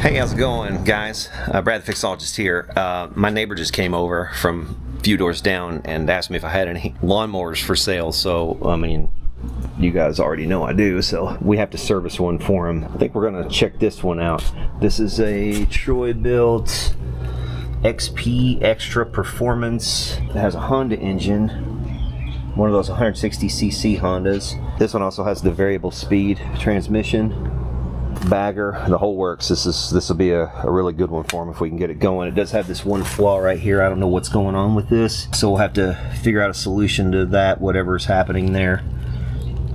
Hey, how's it going, guys? Brad the Fixologist here. My neighbor just came over from a few doors down and asked me if I had any lawnmowers for sale. So, I mean, you guys already know I do, so we have to service one for him. I think we're gonna check this one out. This is a Troy-built XP Extra Performance. It has a Honda engine, one of those 160cc Hondas. This one also has the variable speed transmission, bagger, the whole works. This will be a really good one for him if we can get it going. It does have this one flaw right here. I don't know what's going on with this, so we'll have to figure out a solution to that, whatever's happening there.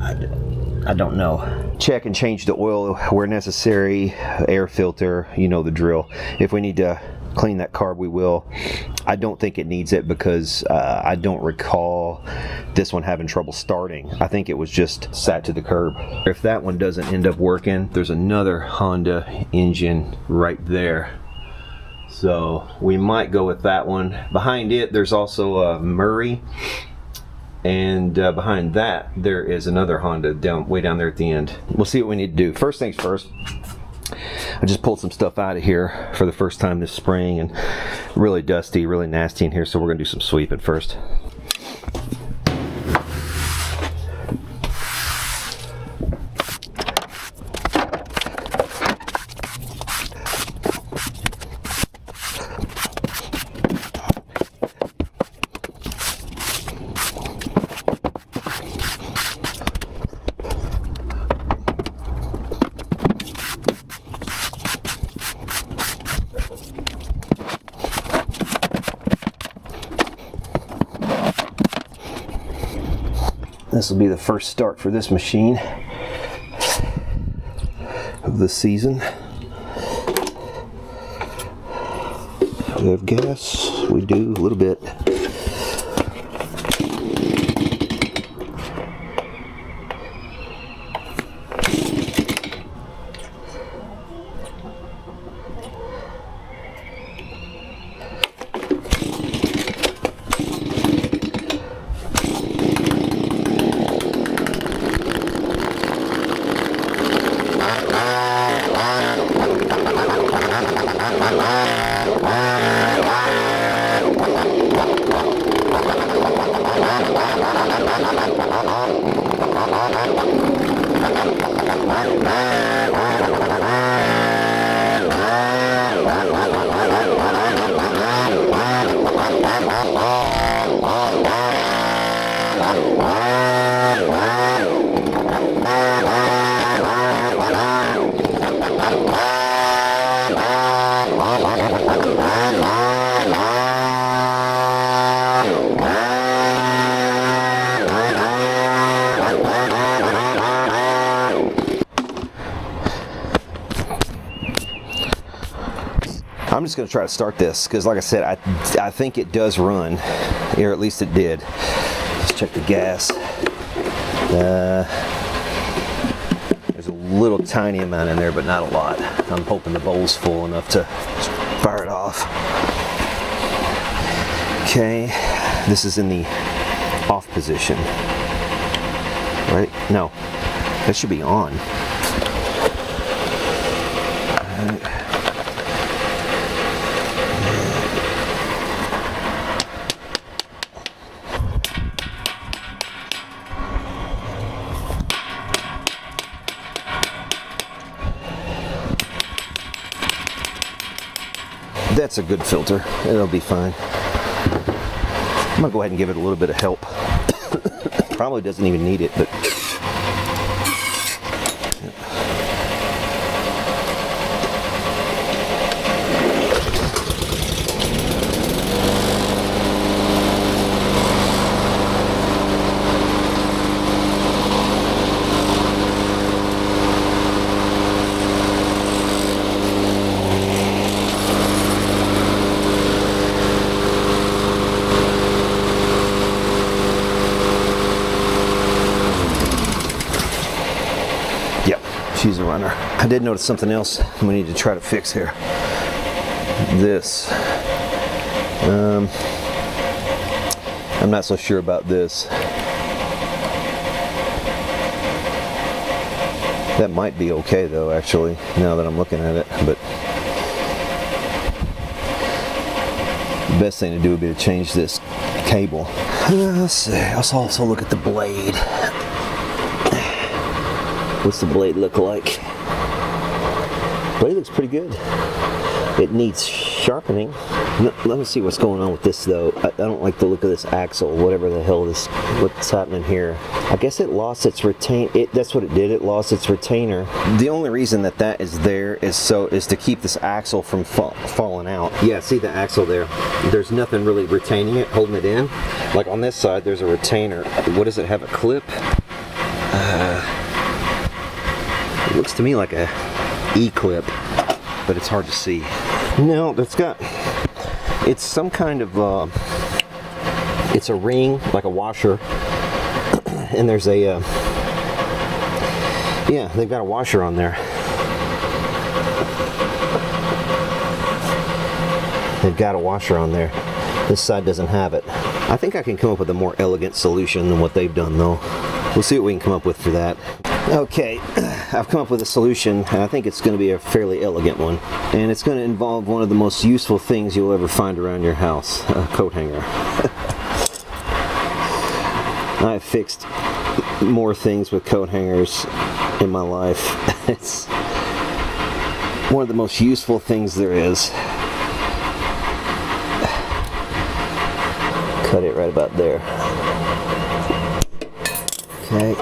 I don't know. Check and change the oil where necessary, air filter, you know the drill. If we need to clean that carb, we will. I don't think it needs it because I don't recall this one having trouble starting. I think it was just sat to the curb. If that one doesn't end up working, there's another Honda engine right there. So we might go with that one. Behind it, there's also a Murray. And behind that, there is another Honda way down there at the end. We'll see what we need to do. First things first, I just pulled some stuff out of here for the first time this spring, and really dusty, really nasty in here, so we're gonna do some sweeping first. This will be the first start for this machine of the season. We have gas. We do a little bit. I'm just going to try to start this because, like I said, I think it does run, or at least it did. Let's check the gas. There's a little tiny amount in there, but not a lot. I'm hoping the bowl's full enough to fire it off. Okay, this is in the off position, right? No, that should be on. That's a good filter. It'll be fine. I'm gonna go ahead and give it a little bit of help. Probably doesn't even need it, but she's a runner. I did notice something else we need to try to fix here. This. I'm not so sure about this. That might be okay though, actually, now that I'm looking at it, but the best thing to do would be to change this cable. Let's see. Let's also look at the blade. What's the blade look like? Blade looks pretty good. It needs sharpening. Let me see what's going on with this though. I don't like the look of this axle, whatever the hell what's happening here. I guess it lost its that's what it did. It lost its retainer. The only reason that is there is to keep this axle from falling out. Yeah, see the axle there? There's nothing really retaining it, holding it in. Like on this side, there's a retainer. What does it have? A clip? It looks to me like a E-clip, but it's hard to see. No, it's some kind of, it's a ring, like a washer, and there's a, yeah, they've got a washer on there. They've got a washer on there. This side doesn't have it. I think I can come up with a more elegant solution than what they've done though. We'll see what we can come up with for that. Okay, I've come up with a solution, and I think it's going to be a fairly elegant one. And it's going to involve one of the most useful things you'll ever find around your house, a coat hanger. I've fixed more things with coat hangers in my life. It's one of the most useful things there is. Cut it right about there. Okay.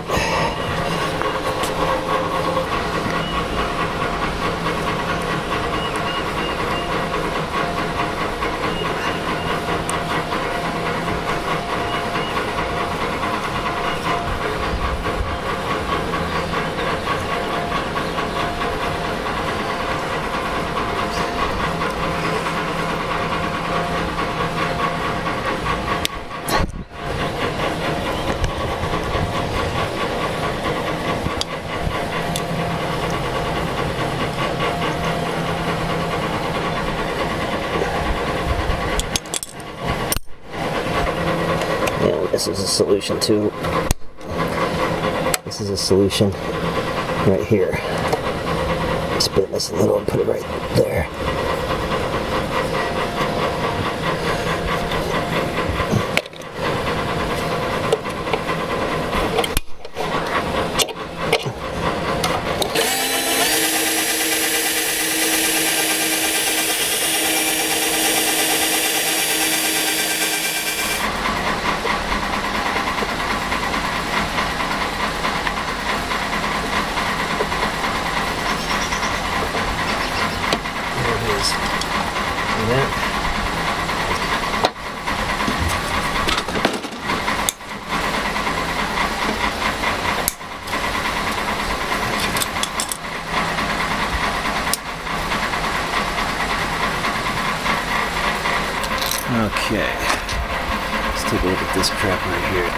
This is a solution too. This is a solution right here. Split this a little and put it right there. Okay, let's take a look at this crap right here.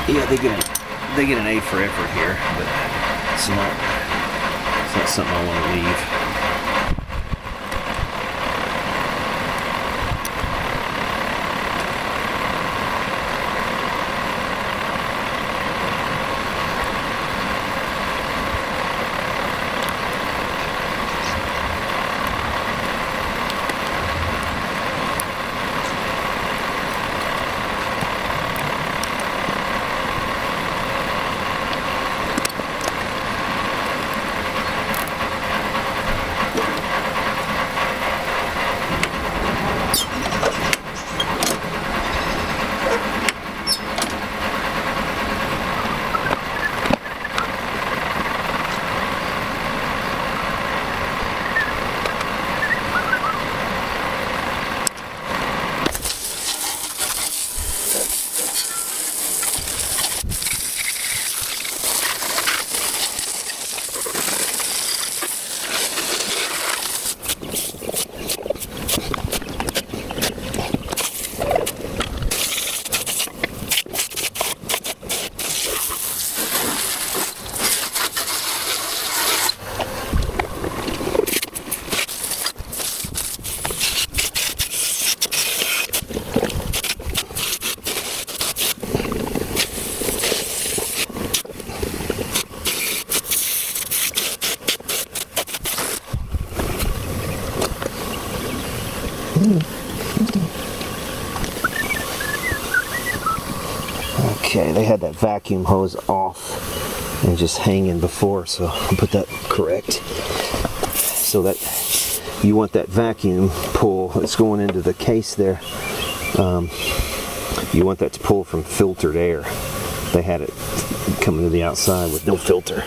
Yeah, they get an A for effort here, but it's not something I want to leave. had that vacuum hose off and just hanging before, so I'll put that correct. So that you want that vacuum pull that's going into the case there. You want that to pull from filtered air. They had it coming to the outside with no filter.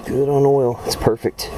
Good on oil, it's perfect.